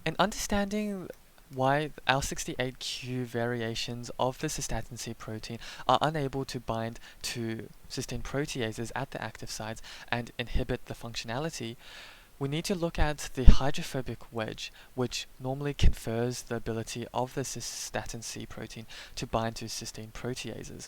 In understanding why L68Q variations of the cystatin C protein are unable to bind to cysteine proteases at the active sites and inhibit the functionality, we need to look at the hydrophobic wedge, which normally confers the ability of the cystatin C protein to bind to cysteine proteases.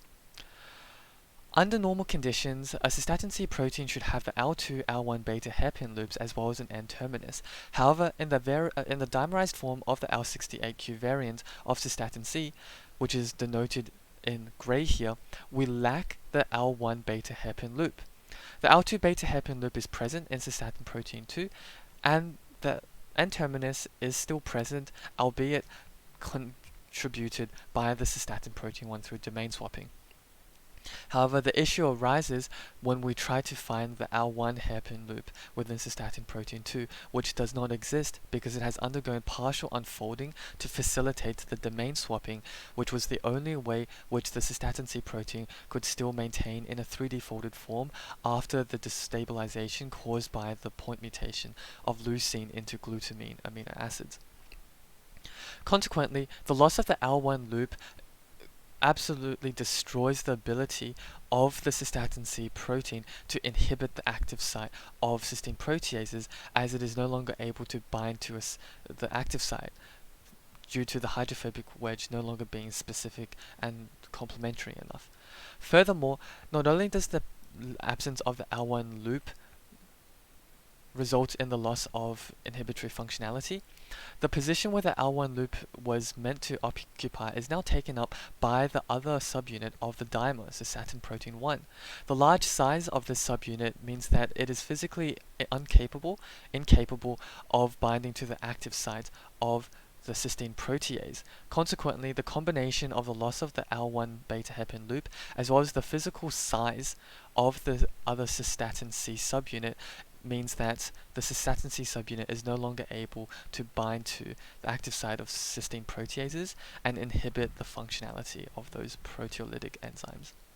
Under normal conditions, a cystatin C protein should have the L2, L1 beta hairpin loops as well as an N-terminus. However, in the dimerized form of the L68Q variant of cystatin C, which is denoted in gray here, we lack the L1 beta hairpin loop. The L2 beta hairpin loop is present in cystatin protein 2, and the N-terminus is still present, albeit contributed by the cystatin protein 1 through domain swapping. However, the issue arises when we try to find the L1 hairpin loop within cystatin protein 2, which does not exist because it has undergone partial unfolding to facilitate the domain swapping, which was the only way which the cystatin C protein could still maintain in a 3D folded form after the destabilization caused by the point mutation of leucine into glutamine amino acids. Consequently, the loss of the L1 loop absolutely destroys the ability of the cystatin C protein to inhibit the active site of cysteine proteases, as it is no longer able to bind to the active site due to the hydrophobic wedge no longer being specific and complementary enough. Furthermore, not only does the absence of the L1 loop result in the loss of inhibitory functionality, the position where the L1 loop was meant to occupy is now taken up by the other subunit of the dimer, cystatin protein 1. The large size of this subunit means that it is physically incapable of binding to the active site of the cysteine protease. Consequently, the combination of the loss of the L1 beta hairpin loop as well as the physical size of the other cystatin C subunit means that the cystatin C subunit is no longer able to bind to the active site of cysteine proteases and inhibit the functionality of those proteolytic enzymes.